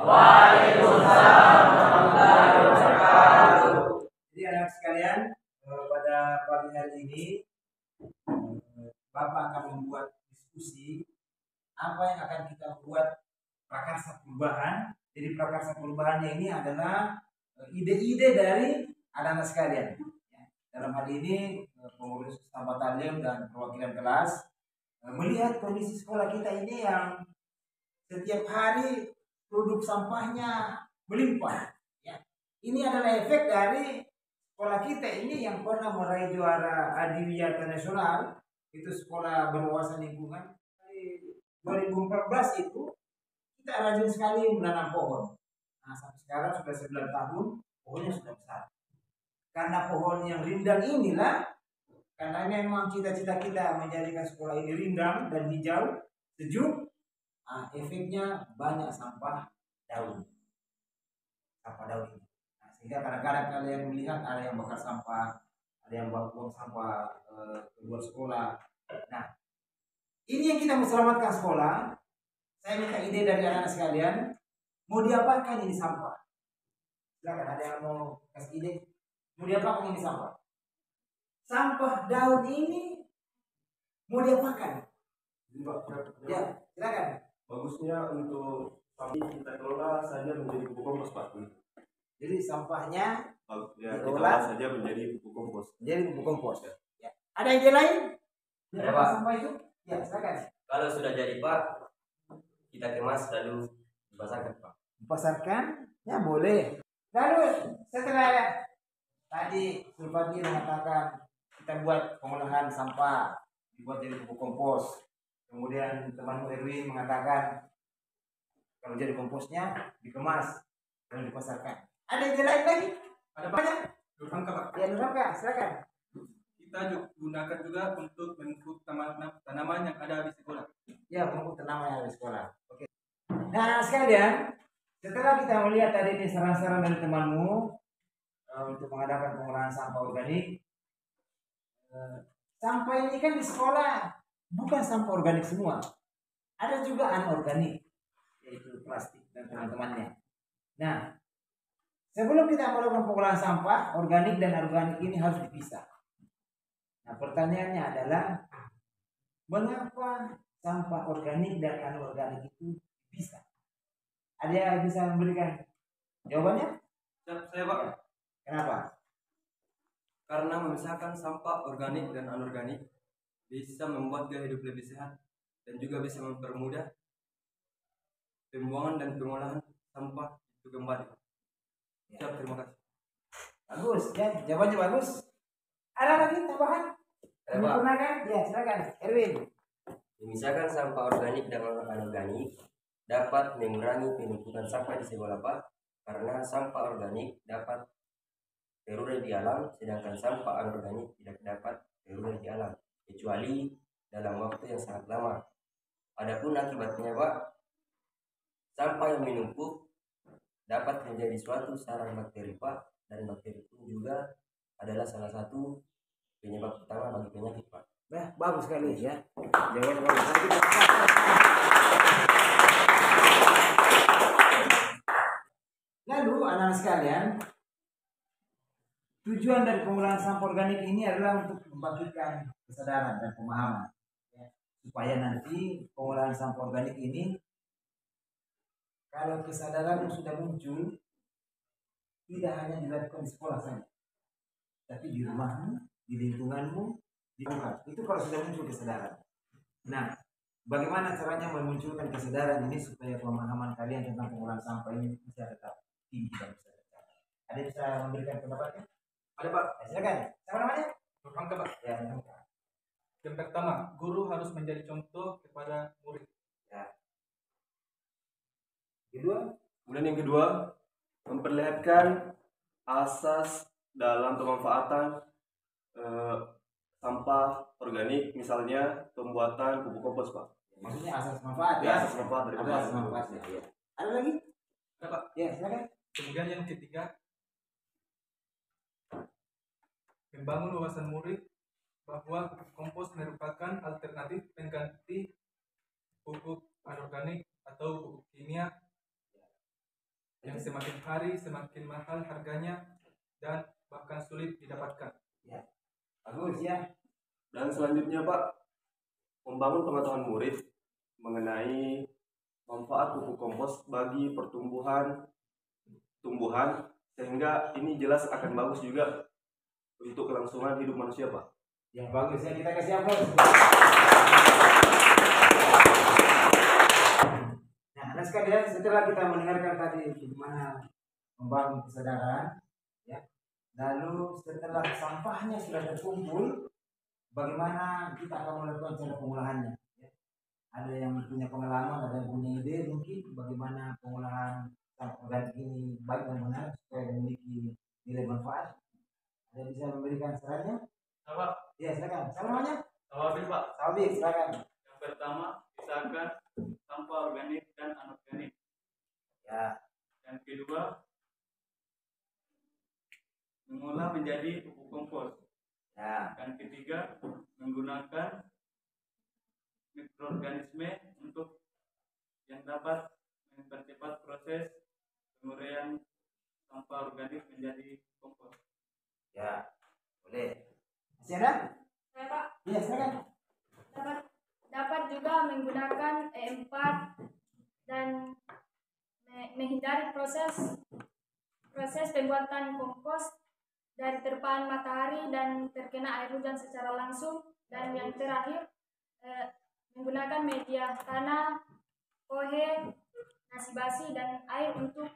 Waalaikumsalam warahmatullahi wabarakatuh. Jadi anak sekalian, pada pagi hari ini Bapak akan membuat diskusi apa yang akan kita buat prakarsa perubahan. Jadi prakarsa perubahannya ini adalah ide-ide dari anak-anak sekalian. Dalam hal ini pengurus staf batalion dan perwakilan kelas melihat kondisi sekolah kita ini yang setiap hari produk sampahnya melimpah. Ya. Ini adalah efek dari sekolah kita ini yang pernah meraih juara Adiwiyata Nasional, itu sekolah berwawasan lingkungan. Di 2014 itu kita rajin sekali menanam pohon. Nah, sampai sekarang sudah 9 tahun, pohonnya sudah besar. Karena pohon yang rindang inilah, karena memang cita-cita kita menjadikan sekolah ini rindang dan hijau, sejuk, efeknya banyak sampah daun ini. Nah, sehingga kadang-kadang kalian melihat ada yang bakar sampah, ada yang buang sampah keluar sekolah. Nah, ini yang kita mau selamatkan sekolah. Saya minta ide dari anak-anak sekalian, mau diapakan ini sampah? Silakan, ada yang mau kasih ide? Mau diapakan ini sampah? Sampah daun ini mau diapakan? Ya, silakan. Bagusnya untuk sampah kita kelola saja menjadi pupuk kompos, Pak. Jadi sampahnya dikelola saja menjadi pupuk kompos. Jadi pupuk kompos. Ya. Ada ide lain? Ada, Pak. Sampah itu? Ya, silakan. Kalau sudah jadi, Pak, kita kemas lalu dipasarkan, Pak. Dipasarkan? Ya boleh. Lalu setelah tadi Sulfati mengatakan kita buat pengolahan sampah, dibuat jadi pupuk kompos. Kemudian temanmu Erwin mengatakan kalau jadi komposnya dikemas dan dipasarkan. Ada ide lain lagi? Ada banyak. Nurhaka, Pak. Ya, Nurhaka, silakan. Kita gunakan juga untuk memupuk tanaman yang ada di sekolah. Ya, memupuk tanaman yang ada di sekolah. Oke. Nah, sekalian, setelah kita melihat tadi ini saran-saran dari temanmu untuk mengadakan pengolahan sampah organik, sampah ini kan di sekolah bukan sampah organik semua, ada juga anorganik, yaitu plastik dan teman-temannya. Nah, sebelum kita melakukan pengolahan sampah, organik dan anorganik ini harus dipisah. Nah, pertanyaannya adalah mengapa sampah organik dan anorganik itu dipisah? Ada yang bisa memberikan jawabannya? Saya, Pak. Kenapa? Karena memisahkan sampah organik dan anorganik bisa membuat gaya hidup lebih sehat dan juga bisa mempermudah pembuangan dan pengolahan sampah itu kembali. Ya. Terima kasih. Bagus, ya, jawabannya bagus. Ada lagi tambahan? Ada, Pak. Kan? Ya, silakan, Erwin. Memisahkan sampah organik dan anorganik dapat mengurangi penumpukan sampah di sekolah, Pak, karena sampah organik dapat terurai di alam, sedangkan sampah anorganik tidak dapat terurai di alam, kecuali dalam waktu yang sangat lama. Adapun akibatnya, Pak, sampah yang menumpuk dapat menjadi suatu sarang bakteri, Pak, dan bakteri pun juga adalah salah satu penyebab utama bagi penyakit, Pak. Nah, bagus sekali ya. Jawaban bagus. Lalu anak-anak sekalian, tujuan dari pengolahan sampah organik ini adalah untuk membagikan kesadaran dan pemahaman, ya, supaya nanti pengolahan sampah organik ini, kalau kesadaran yang sudah muncul, tidak hanya dilakukan di sekolah saja, tapi di rumahmu, di lingkunganmu, di rumah. Itu kalau sudah muncul kesadaran. Nah, bagaimana caranya memunculkan kesadaran ini supaya pemahaman kalian tentang pengolahan sampah ini bisa tetap tinggi dan bisa tercapai? Ada yang bisa memberikan pendapatnya? Ada, Pak. Ya, silakan. Siapa namanya? Nurhaka, Pak. Ya, Nurhaka. Yang pertama, guru harus menjadi contoh kepada murid. Ya. Kemudian yang kedua, memperlihatkan asas dalam pemanfaatan sampah organik, misalnya pembuatan pupuk kompos, Pak. Maksudnya asas manfaat Ya, ya? asas manfaat dari Ada asas manfaatnya. Ya. Ada lagi? Ada, Pak. Ya, silakan. Kemudian yang ketiga, membangun wawasan murid bahwa pupuk kompos merupakan alternatif pengganti pupuk anorganik atau pupuk kimia semakin hari semakin mahal harganya dan bahkan sulit didapatkan. Bagus ya. Dan selanjutnya Pak, membangun pengetahuan murid mengenai manfaat pupuk kompos bagi tumbuhan sehingga ini jelas akan bagus juga untuk kelangsungan hidup manusia Pak. Ya bagus ya, kita kasih aplaus. Nah, anak sekalian, setelah kita mendengarkan tadi bagaimana membangun kesadaran, ya, lalu setelah sampahnya sudah terkumpul, bagaimana kita akan melakukan cara pengolahannya? Ya. Ada yang punya pengalaman, ada yang punya ide mungkin bagaimana pengolahan sampah organik ini baik dan benar supaya memiliki nilai manfaat. Ada yang bisa memberikan sarannya? Apa? Ya, silakan. Siapa namanya? Tawabil Pak. Sabi, silakan. Yang pertama, pisahkan sampah organik dan anorganik. Ya, Yang kedua, mengolah menjadi pupuk kompos. ya, Yang ketiga, menggunakan mikroorganisme untuk yang dapat mempercepat proses penguraian sampah organik menjadi kompos. ya. Boleh. Masih ada? Saya Pak, Iya, silakan. dapat juga menggunakan E4 dan menghindari proses pembuatan kompos dari terpaan matahari dan terkena air hujan secara langsung. Dan yang terakhir, menggunakan media tanah, kohe, nasi basi, dan air untuk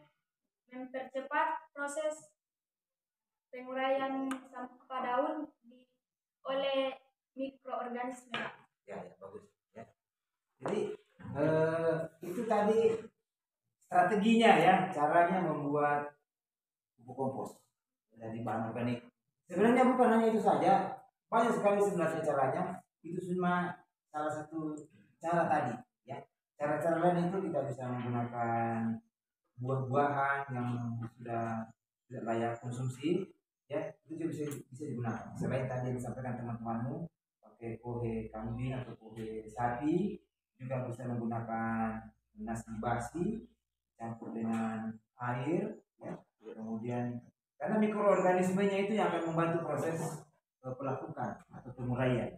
mempercepat proses penguraian sampah daun oleh mikroorganisme. Ya, ya, bagus. Ya. Jadi itu tadi strateginya ya, caranya membuat pupuk kompos dari bahan organik. Sebenarnya bukan hanya itu saja, banyak sekali sebenarnya caranya. Itu cuma salah satu cara tadi. Ya, cara-cara lain itu kita bisa menggunakan buah-buahan yang sudah tidak layak konsumsi. Ya, itu juga bisa digunakan. Selain tadi yang disampaikan teman-temanmu, pakai kohe kambing atau kohe sapi, juga bisa menggunakan nasi basi campur dengan air, ya. Kemudian karena mikroorganismenya itu yang akan membantu proses pelapukan atau penguraian.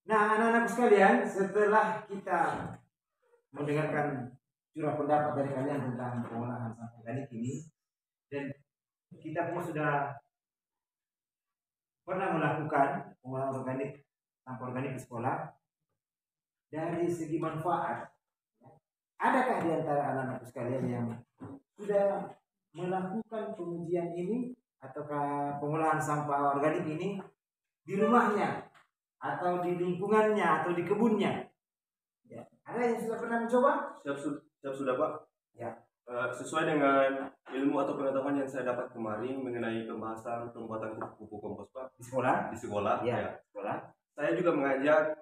Nah, anak-anak sekalian, setelah kita mendengarkan curah pendapat dari kalian tentang pengolahan sampah organik ini, dan kita pun sudah pernah melakukan pengolahan organik sampah organik di sekolah. Dari segi manfaat, adakah di antara anak-anak sekalian yang sudah melakukan pengujian ini ataukah pengolahan sampah organik ini di rumahnya atau di lingkungannya atau di kebunnya? Ya. Ada yang sudah pernah mencoba? Siap sudah Pak. Ya. Sesuai dengan ilmu atau pengetahuan yang saya dapat kemarin mengenai pembahasan pembuatan pupuk kompos Pak Di sekolah? di sekolah. Ya, Ya. sekolah. Saya juga mengajak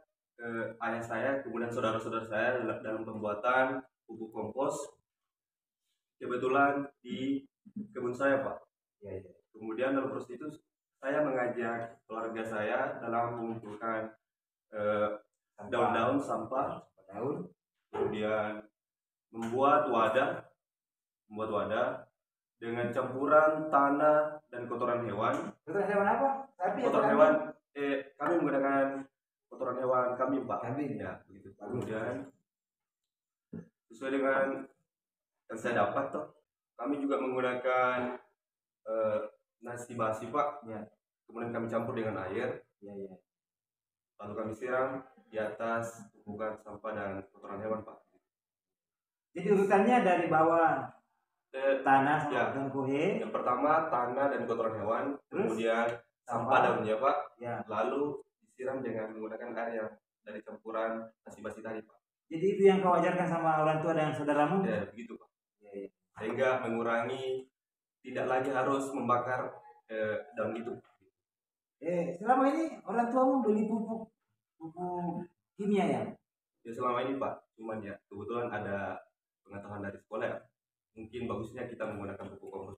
ayah saya kemudian saudara-saudara saya dalam pembuatan pupuk kompos kebetulan di kebun saya Pak. Ya, ya. Kemudian dalam proses itu saya mengajak keluarga saya dalam mengumpulkan daun-daun sampah, Daun. kemudian membuat wadah dengan campuran tanah dan kotoran hewan. Kotoran hewan apa? Sapi atau Kotoran kambing? hewan, kami menggunakan kotoran hewan kambing Pak. Kambing. Ya, begitu. Kemudian sesuai dengan yang saya dapat toh, kami juga menggunakan nasi basi Pak. Ya. Kemudian kami campur dengan air. Ya, ya. Lalu kami siram di atas tumpukan sampah dan kotoran hewan Pak. Jadi urutannya dari bawah tanah Ya. dan kohe. Yang pertama tanah dan kotoran hewan, Terus? kemudian sampah daunnya Pak, Ya. lalu disiram dengan menggunakan air yang dari campuran nasi basi tadi Pak. Jadi itu yang kau ajarkan sama orang tua dan saudaramu? Ya begitu Pak. Ya, ya. Sehingga mengurangi tidak lagi harus membakar daun itu. Selama ini orang tuamu beli pupuk kimia ya? Ya selama ini Pak, cuman ya kebetulan ada pengetahuan dari sekolah ya. Mungkin bagusnya kita menggunakan pupuk kompos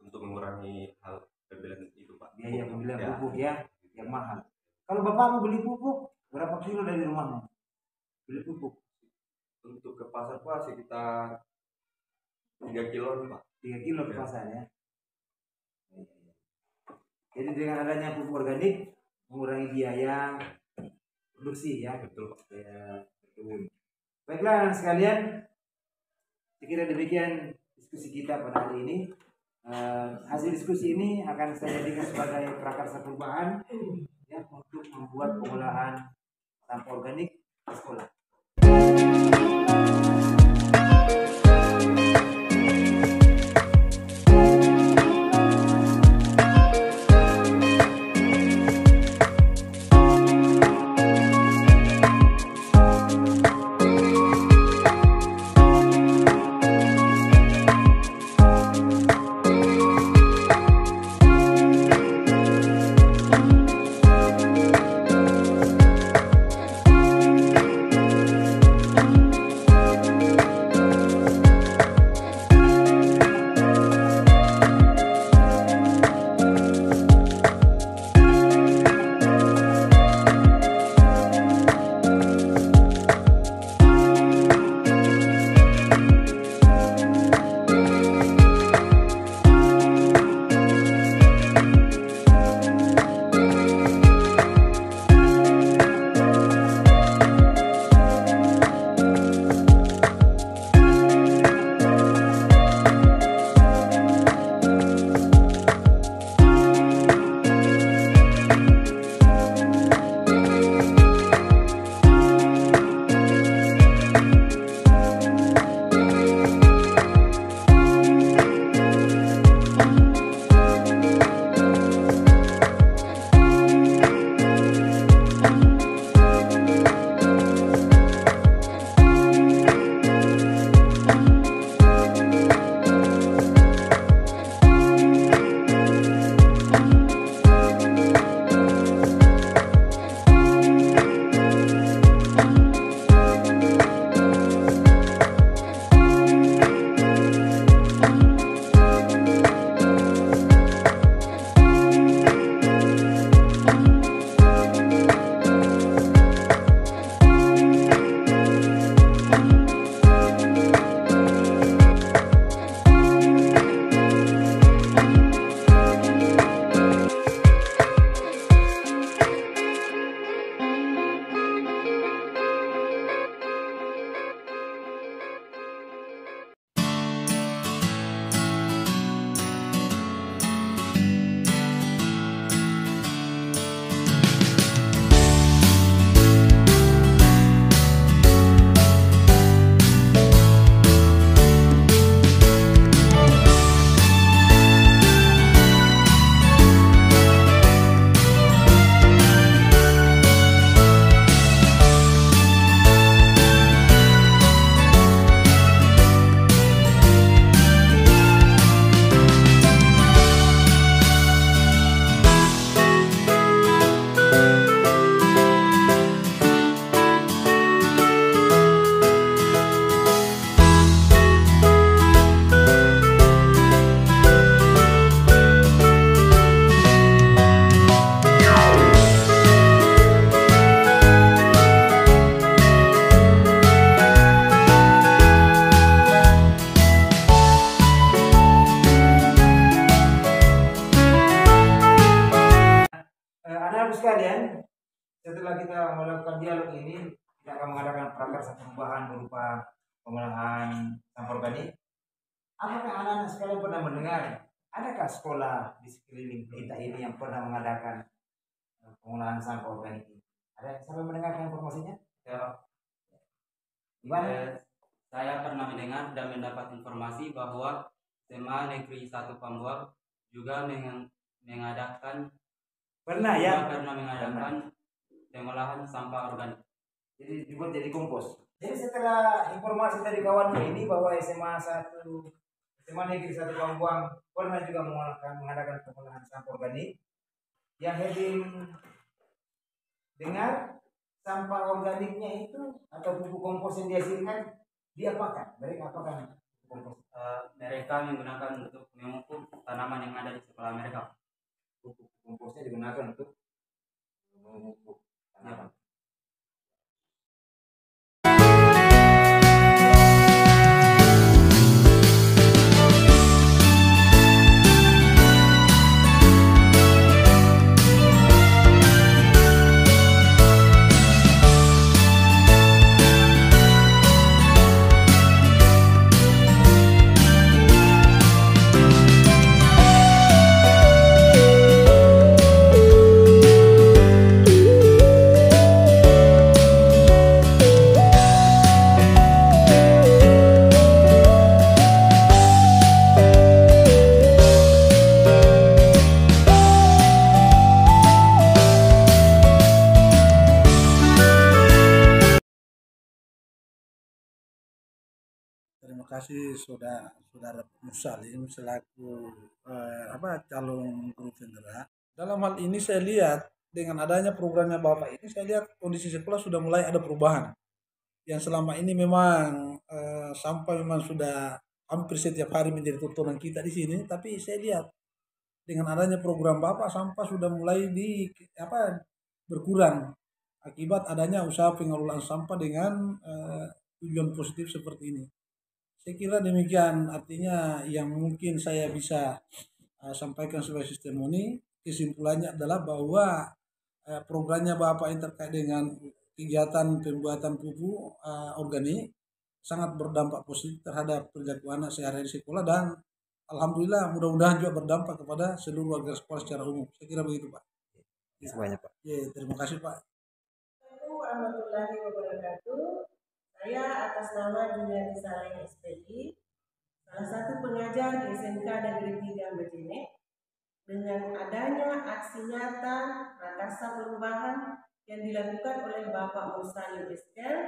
untuk mengurangi hal pembelian itu Pak. Biaya pembelian Ya. pupuk ya, yang mahal. Kalau bapakmu beli pupuk, berapa kilo dari rumahmu? Beli pupuk. Untuk ke pasar Pak sekitar 3 kilo Pak. 3 kilo ke Ya. pasar ya. Jadi dengan adanya pupuk organik mengurangi biaya produksi ya. Betul Pak. Ya, betul. Baiklah anak sekalian, saya kira demikian diskusi kita pada hari ini. Hasil diskusi ini akan saya jadikan sebagai prakarsa perubahan ya, untuk membuat pengolahan sampah organik di sekolah. sekalian, setelah kita melakukan dialog ini, kita akan mengadakan prakarsa perubahan berupa pengolahan sampah organik. Apakah anak-anak sekalian pernah mendengar, adakah sekolah di sekeliling kita ini yang pernah mengadakan pengolahan sampah organik ini? Ada siapa mendengarkan informasinya? Ya, Gimana? saya pernah mendengar dan mendapat informasi bahwa SMA Negeri 1 Pambuang juga mengadakan Pernah ya? pengolahan sampah organik. Jadi dibuat jadi kompos. Jadi setelah informasi dari kawan ini bahwa SMA Negeri 1 Pambuang pernah juga mengadakan pengolahan sampah organik, yang Hedin dengar sampah organiknya itu atau pupuk kompos yang dihasilkan diapakan? Mereka apakan pupuk kompos? Mereka menggunakan untuk memupuk tanaman yang ada di sekolah mereka. Pupuk komposnya digunakan untuk memupuk tanaman. terima kasih saudara Musalim selaku calon guru penggerak. Dalam hal ini saya lihat dengan adanya programnya Bapak ini, saya lihat kondisi sekolah sudah mulai ada perubahan. Yang selama ini memang sampah memang sudah hampir setiap hari menjadi tontonan kita di sini, tapi saya lihat dengan adanya program Bapak sampah sudah mulai berkurang akibat adanya usaha pengelolaan sampah dengan tujuan positif seperti ini. Saya kira demikian, artinya yang mungkin saya bisa sampaikan sebagai testimoni. Kesimpulannya adalah bahwa programnya Bapak yang terkait dengan kegiatan pembuatan pupuk organik sangat berdampak positif terhadap perilaku anak sehari-hari di sekolah, dan alhamdulillah mudah-mudahan juga berdampak kepada seluruh warga sekolah secara umum. Saya kira begitu, Pak. Semuanya, Pak. Ya, terima kasih, Pak. Assalamualaikum warahmatullahi wabarakatuh. Saya atas nama Juliani Saleh SPI, salah satu pengajar di SMK Negeri 3 Majene. Dengan adanya aksi nyata prakarsa perubahan yang dilakukan oleh Bapak Mursalim Eskel,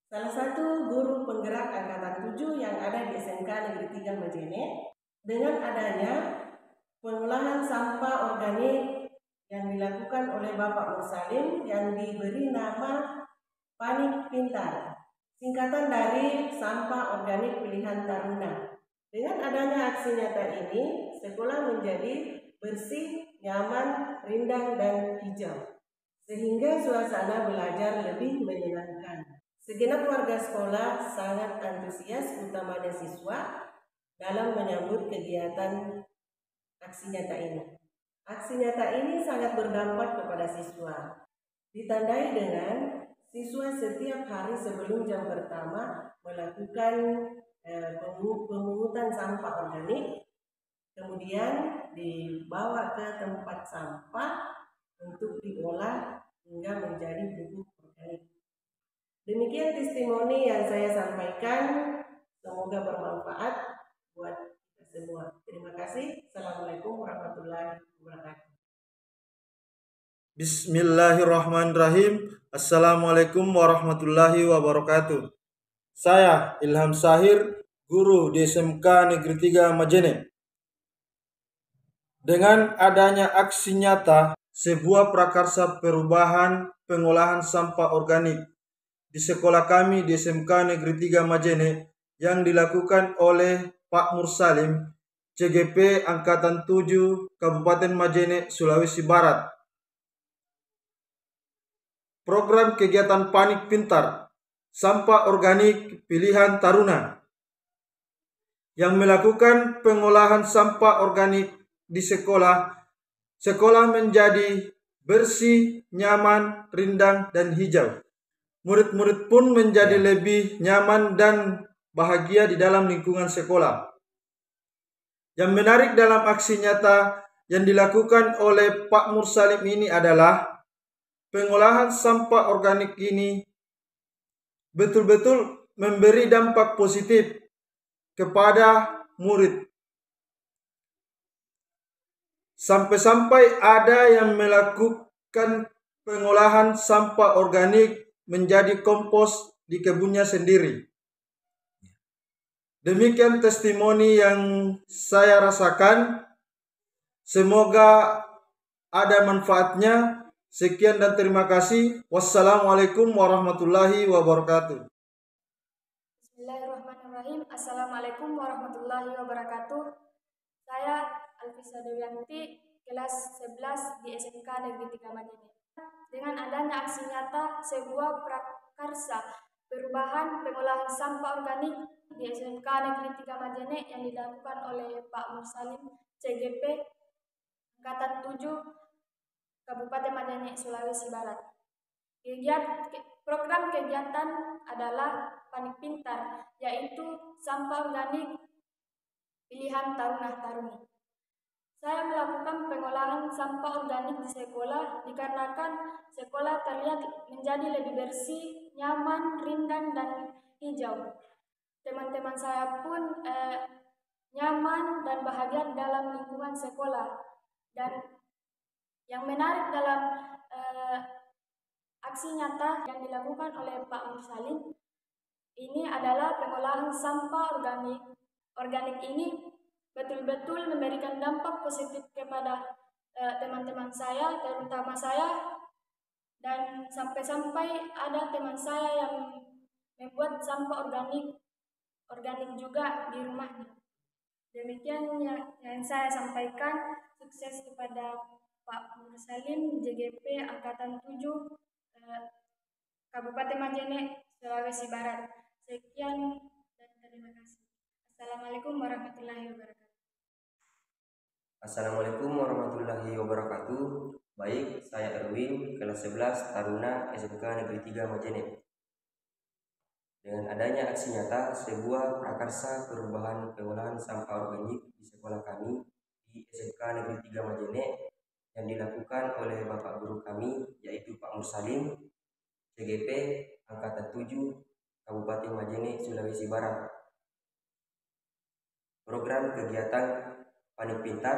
salah satu guru penggerak angkatan 7 yang ada di SMK Negeri 3 Majene, dengan adanya pengolahan sampah organik yang dilakukan oleh Bapak Mursalim yang diberi nama Panik Pintar, singkatan dari Sampah Organik Pilihan Taruna. Dengan adanya aksi nyata ini, sekolah menjadi bersih, nyaman, rindang, dan hijau, sehingga suasana belajar lebih menyenangkan. Segenap warga sekolah sangat antusias, utamanya siswa, dalam menyambut kegiatan aksi nyata ini. Aksi nyata ini sangat berdampak kepada siswa, ditandai dengan siswa setiap hari sebelum jam pertama melakukan pemungutan sampah organik, kemudian dibawa ke tempat sampah untuk diolah hingga menjadi pupuk organik. Demikian testimoni yang saya sampaikan, semoga bermanfaat buat kita semua. Terima kasih. Assalamualaikum warahmatullahi wabarakatuh. Bismillahirrahmanirrahim. Assalamualaikum warahmatullahi wabarakatuh. Saya Ilham Sahir, guru di SMK Negeri 3 Majene. Dengan adanya aksi nyata sebuah prakarsa perubahan pengolahan sampah organik di sekolah kami di SMK Negeri 3 Majene yang dilakukan oleh Pak Mursalim, CGP Angkatan 7 Kabupaten Majene, Sulawesi Barat. Program kegiatan Panik Pintar, sampah organik pilihan Taruna, yang melakukan pengolahan sampah organik di sekolah. Sekolah menjadi bersih, nyaman, rindang, dan hijau. Murid-murid pun menjadi lebih nyaman dan bahagia di dalam lingkungan sekolah. Yang menarik dalam aksi nyata yang dilakukan oleh Pak Mursalim ini adalah pengolahan sampah organik ini betul-betul memberi dampak positif kepada murid. Sampai-sampai ada yang melakukan pengolahan sampah organik menjadi kompos di kebunnya sendiri. Demikian testimoni yang saya rasakan. Semoga ada manfaatnya. Sekian dan terima kasih. Wassalamualaikum warahmatullahi wabarakatuh. Bismillahirrahmanirrahim. Assalamualaikum warahmatullahi wabarakatuh. Saya Alfisa Dewianti, kelas 11 di SMK Negeri 3 Majene. Dengan adanya aksi nyata sebuah prakarsa perubahan pengolahan sampah organik di SMK Negeri 3 Majene yang dilakukan oleh Pak Mursalim, CGP Angkatan 7 Kabupaten Majene, Sulawesi Barat. Program kegiatan adalah Panik Pintar, yaitu sampah organik pilihan Taruna-Taruni. Saya melakukan pengolahan sampah organik di sekolah dikarenakan sekolah terlihat menjadi lebih bersih, nyaman, rindang, dan hijau. Teman-teman saya pun nyaman dan bahagia dalam lingkungan sekolah. Dan yang menarik dalam aksi nyata yang dilakukan oleh Pak Mursalim ini adalah pengolahan sampah organik ini betul-betul memberikan dampak positif kepada teman-teman saya, terutama saya, dan sampai-sampai ada teman saya yang membuat sampah organik juga di rumahnya. Demikian yang saya sampaikan. Sukses kepada Pak Mursalim, JGP Angkatan 7 Kabupaten Majene, Sulawesi Barat. Sekian dan terima kasih. Assalamualaikum warahmatullahi wabarakatuh. Assalamualaikum warahmatullahi wabarakatuh. Baik, saya Erwin, kelas 11 Taruna SMK Negeri 3 Majene. Dengan adanya aksi nyata sebuah prakarsa perubahan pengolahan sampah organik di sekolah kami di SMK Negeri 3 Majene yang dilakukan oleh Bapak Guru kami, yaitu Pak Mursalim, CGP Angkatan 7 Kabupaten Majene, Sulawesi Barat. Program kegiatan Panik Pintar,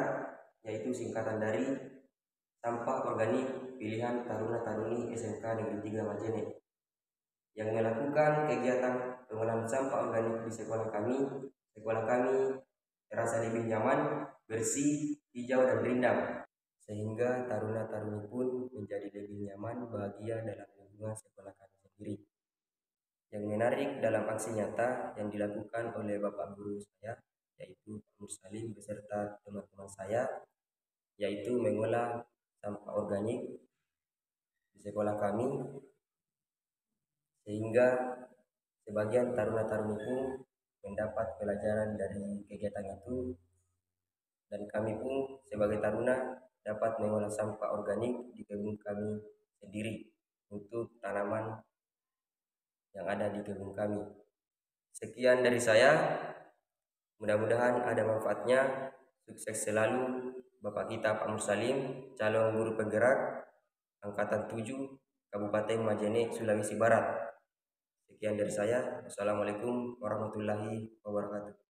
yaitu singkatan dari Sampah Organik Pilihan Taruna-Taruni SMK Negeri 3 Majene, yang melakukan kegiatan pengolahan sampah organik di sekolah kami. Sekolah kami terasa lebih nyaman, bersih, hijau, dan rindang, sehingga taruna-taruni pun menjadi lebih nyaman, bahagia dalam lingkungan sekolah kami sendiri. Yang menarik dalam aksi nyata yang dilakukan oleh Bapak Guru saya, yaitu Pak Mursalim beserta teman-teman saya, yaitu mengolah sampah organik di sekolah kami, sehingga sebagian taruna-taruni pun mendapat pelajaran dari kegiatan itu, dan kami pun sebagai taruna dapat mengolah sampah organik di kebun kami sendiri untuk tanaman yang ada di kebun kami. Sekian dari saya, mudah-mudahan ada manfaatnya. Sukses selalu Bapak kita Pak Mursalim, calon guru penggerak Angkatan 7 Kabupaten Majene, Sulawesi Barat. Sekian dari saya. Wassalamualaikum warahmatullahi wabarakatuh.